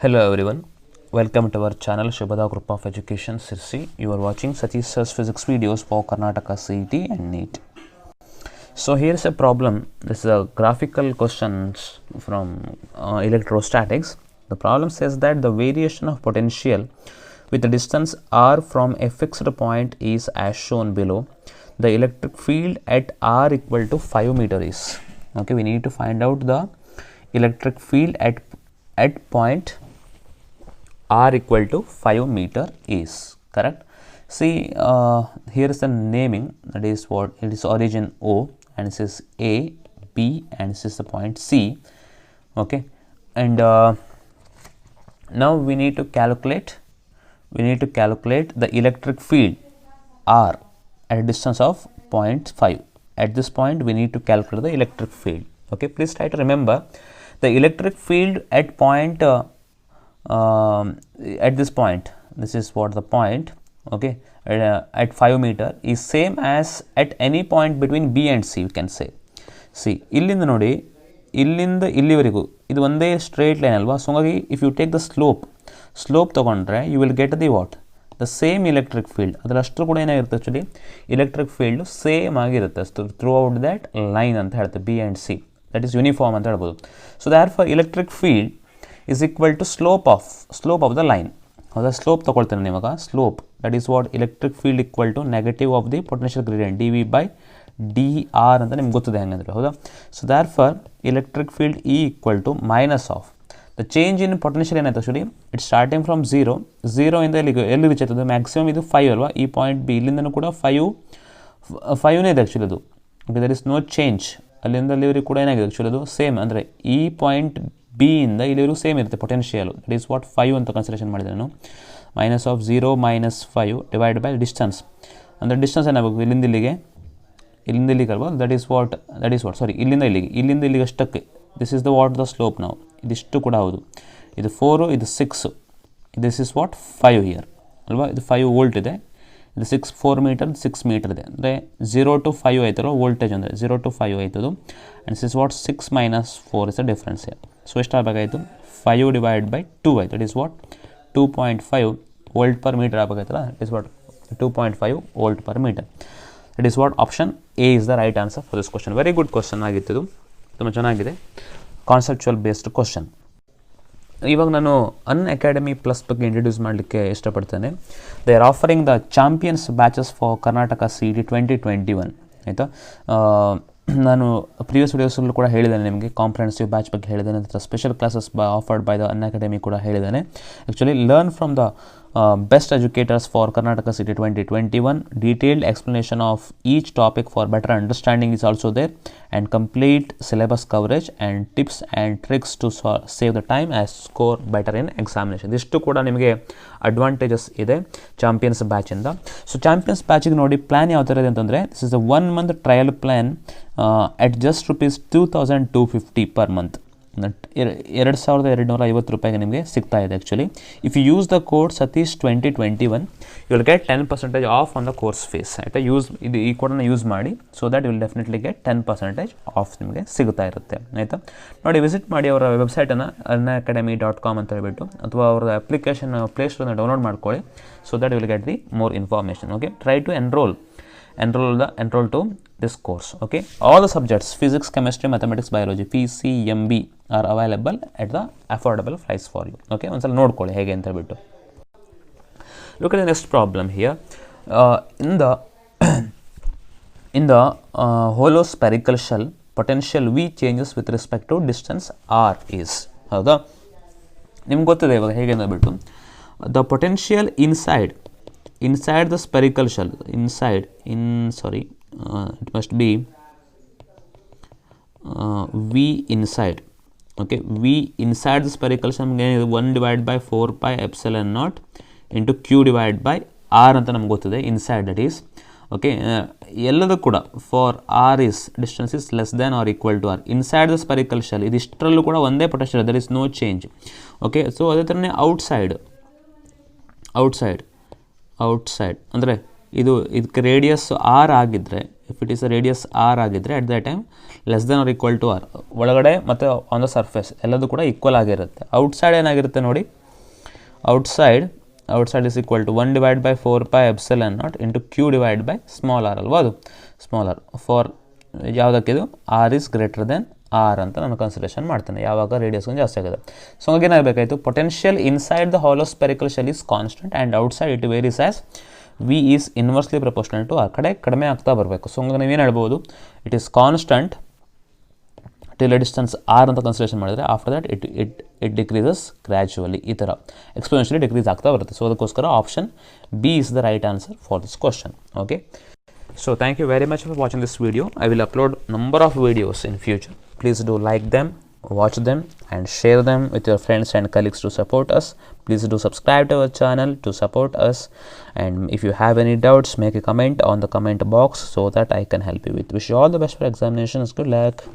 Hello everyone, welcome to our channel Shubhada Group of Education Sirsi. You are watching Satish Sir's physics videos for Karnataka CET and NEET. So here's a problem. This is a graphical questions from electrostatics. The problem says that the variation of potential with the distance r from a fixed point is as shown below. The electric field at r equal to 5 meter is. Okay, we need to find out the electric field at point r equal to 5 meter is correct. See, here is the naming, that is what it is, origin O, and this is A, B, and this is the point C. Okay, and now we need to calculate the electric field R at a distance of 0.5. At this point we need to calculate the electric field. Okay, please try to remember the electric field at point at this point, this is what the point, okay, at 5 meter is same as at any point between B and C, we can say. See, illinda nodi, illinda illivaregu idu onde straight line alva. So hagi if you take the slope tagondre, you will get the what, the same electric field. ಅದರ ಅಷ್ಟರ ಕೂಡ ಏನಾಗಿರುತ್ತೆ, actually electric field same ಆಗಿರುತ್ತೆ throughout that line ಅಂತ ಹೇಳ್ತೇವೆ, B and C, that is uniform ಅಂತ ಹೇಳ್ಬೋದು. So therefore electric field is equal to slope of the line. ಹೌದಾ, ಸ್ಲೋಪ್ ತಗೊಳ್ತೇನೆ ನಿಮಗೆ, slope that is what electric field equal to negative of the potential gradient d V by d r ಅಂತ ನಿಮ್ಗೆ ಗೊತ್ತಿದೆ ಹೆಂಗಂದ್ರೆ, ಹೌದಾ. So therefore electric field E equal to minus of the change in potential ಏನಾಯ್ತು, actually it starting from zero ಇಂದ ಎಲ್ಲಿ reach ಆಯ್ತದೆ, maximum ಇದು 5 ಅಲ್ವಾ, ಈ ಪಾಯಿಂಟ್ ಬಿ ಇಲ್ಲಿಂದನೂ ಕೂಡ 5ನೇ ಇದೆ ಆ್ಯಕ್ಚುಲಿ ಅದು. Okay, there is no change, ಅಲ್ಲಿಂದ ಅಲ್ಲಿವರೆಗೂ ಕೂಡ ಏನಾಗಿದೆ ಆ್ಯಕ್ಚುಲಿ ಅದು ಸೇಮ್, ಅಂದರೆ ಈ ಪಾಯಿಂಟ್ ಬಿ ಇಂದ ಇಲ್ಲಿವರೆಗೂ ಸೇಮ್ ಇರುತ್ತೆ ಪೊಟೆನ್ಷಿಯಲ್, ದಟ್ ಈಸ್ ವಾಟ್ 5 ಅಂತ ಕನ್ಸಿಡರೇಷನ್ ಮಾಡಿದೆ ನಾನು. Minus of 0 minus 5 divide by distance, ಅಂದರೆ ಡಿಸ್ಟೆನ್ಸ್ ಏನಾಗಬೇಕು, ಇಲ್ಲಿಂದ ಇಲ್ಲಿಗೆ ಅಲ್ವಾ, ದಟ್ ಈಸ್ ವಾಟ್ ಸಾರಿ, ಇಲ್ಲಿಂದ ಇಲ್ಲಿಗೆ ಅಷ್ಟಕ್ಕೆ, this is the what the slope ನಾವು, ಇದಿಷ್ಟು ಕೂಡ ಹೌದು, ಇದು 4, ಇದು 6, ದಿಸ್ ಇಸ್ ವಾಟ್ 5 ಹಿಯರ್ ಅಲ್ವಾ, ಇದು 5 ವೋಲ್ಟ್ ಇದೆ, ಇದು 4 ಮೀಟರ್ 6 ಮೀಟರ್ ಇದೆ, ಅಂದರೆ 0 to 5 ಆಯ್ತಲ್ಲ ವೋಲ್ಟೇಜ್, ಅಂದರೆ 0 to 5 ಆಯ್ತದು. And this is what 6 minus 4 is the difference here. So ಎಷ್ಟಾಗಬೇಕಾಯಿತು, 5 ಡಿವೈಡ್ ಬೈ 2 ಆಯಿತು, it is what 2.5 volt per metre ಆಗಬೇಕಾಯ್ತಲ್ಲ, it is what 2.5 volt per metre. It is what option A is the right answer for this question. Very good question ಆಗಿತ್ತು, ತುಂಬ ಚೆನ್ನಾಗಿದೆ, conceptual based question. ಇವಾಗ ನಾನು Unacademy plus ಬಗ್ಗೆ introduce ಮಾಡಲಿಕ್ಕೆ ಇಷ್ಟಪಡ್ತೇನೆ. They are offering the champions batches for Karnataka CET 2021. ಆಯಿತಾ, ನಾನು ಪ್ರೀವಿಯಸ್ ವಿಡಿಯೋಸಲ್ಲೂ ಕೂಡ ಹೇಳಿದ್ದೇನೆ ನಿಮಗೆ, ಕಾಂಪ್ರಹೆನ್ಸಿವ್ ಬ್ಯಾಚ್ ಬಗ್ಗೆ ಹೇಳಿದ್ದೇನೆ, ಅಥವಾ special classes offered by the Unacademy ಕೂಡ ಹೇಳಿದ್ದೇನೆ. Actually learn from the best educators for Karnataka CET 2021. Detailed explanation of each topic for better understanding is also there, and complete syllabus coverage and tips and tricks to save the time and score better in examination. ಇಷ್ಟು ಕೂಡ ನಿಮಗೆ advantages ಇದೆ champions ಬ್ಯಾಚಿಂದ. So champions ಬ್ಯಾಚಿಗೆ ನೋಡಿ plan ಯಾವ ಥರ ಇದೆ ಅಂತಂದರೆ, this is a 1 month trial plan at just ₹2,250 per month. 2,250 ರೂಪಾಯಿಗೆ ನಿಮಗೆ ಸಿಗ್ತಾ ಇದೆ actually. If you use the code Satish 2021 you will get 10% off on the course fees. ಆಯಿತಾ, ಈ ಕೋಡನ್ನು ಯೂಸ್ ಮಾಡಿ, so that you will definitely get 10% off ನಿಮಗೆ ಸಿಗ್ತಾ ಇರುತ್ತೆ. ಆಯಿತಾ, ನೋಡಿ ವಿಸಿಟ್ ಮಾಡಿ ಅವರ ವೆಬ್ಸೈಟನ್ನು unacademy.com ಅಂತ ಹೇಳ್ಬಿಟ್ಟು, ಅಥವಾ ಅವರ ಅಪ್ಲಿಕೇಶನ್ ಪ್ಲೇಸ್ಟೋರನ್ನ ಡೌನ್ಲೋಡ್ ಮಾಡ್ಕೊಳ್ಳಿ, so that you will get the more information. Okay, try to enroll to this course. Okay, all the subjects physics, chemistry, mathematics, biology, PCMB are available at the affordable price for you. Okay, ಒಂದ್ಸಲ ನೋಡ್ಕೊಳ್ಳಿ ಹೇಗೆ ಅಂತ ಹೇಳ್ಬಿಟ್ಟು. Look at the next problem here. In the hollow spherical shell, potential V changes with respect to distance R is. ಹೌದಾ, ನಿಮ್ಗೆ ಗೊತ್ತಿದೆ ಇವಾಗ ಹೇಗೆ ಅಂತ ಹೇಳ್ಬಿಟ್ಟು, the potential inside the spherical shell, it must be V inside. Okay, V inside the spherical shell 1 divided by 4 pi epsilon naught into Q divided by R ಅಂತ ನಮ್ಗೆ ಗೊತ್ತಿದೆ, ಇನ್ಸೈಡ್ ದಟ್ ಈಸ್. ಓಕೆ, ಎಲ್ಲದೂ ಕೂಡ for r is distance is less than r equal to r inside the spherical shell, ಇದಿಷ್ಟರಲ್ಲೂ ಕೂಡ ಒಂದೇ potential, there is no change. Okay, so ಅದೇ ಥರನೇ ಔಟ್ಸೈಡ್ ಅಂದರೆ ಇದಕ್ಕೆ ರೇಡಿಯಸ್ ಆರ್ ಆಗಿದ್ದರೆ if it is a radius r ಆಗಿದ್ದರೆ at the time less than r equal to r, ಒಳಗಡೆ ಮತ್ತು ಆನ್ ದ ಸರ್ಫೇಸ್ ಎಲ್ಲದೂ ಕೂಡ ಈಕ್ವಲ್ ಆಗಿರುತ್ತೆ. ಔಟ್ಸೈಡ್ ಏನಾಗಿರುತ್ತೆ ನೋಡಿ, outside is equal to 1 divided by 4 pi epsilon naught into q divided by small r ಅಲ್ವಾ, ಅದು ಸ್ಮಾಲ್ ಆರ್ ಫಾರ್ ಯಾವುದಕ್ಕಿದು r is greater than r ಅಂತ ನಾನು ಕನ್ಸಿಡರೇಷನ್ ಮಾಡ್ತೇನೆ ಯಾವಾಗ ರೇಡಿಯಸ್ ಜಾಸ್ತಿ ಆಗುತ್ತೆ. ಸೊ ಹಾಗೆ ಏನಾಗಬೇಕಾಯಿತು, potential inside the hollow spherical shell is constant and outside it varies as V is inversely proportional to r, ಕಡಿಮೆ ಆಗ್ತಾ ಬರಬೇಕು. ಸೊ ಹಂಗೆ ನೀವೇನು ಹೇಳ್ಬೋದು, it is constant till a distance r ಅಂತ ಕನ್ಸಿಡರೇಷನ್ ಮಾಡಿದರೆ after that it decreases gradually, ಈ ಥರ ಎಕ್ಸ್ಪೋನೆನ್ಷಿಯಲಿ ಡಿಕ್ರೀಸ್ ಆಗ್ತಾ ಬರುತ್ತೆ. ಸೊ ಅದಕ್ಕೋಸ್ಕರ option B is the right answer for this question. Okay, so thank you very much for watching this video. I will upload number of videos in future. Please do like them, watch them and share them with your friends and colleagues to support us. Please do subscribe to our channel to support us, and if you have any doubts, make a comment on the comment box so that I can help you with. Wish you all the best for examinations. Good luck.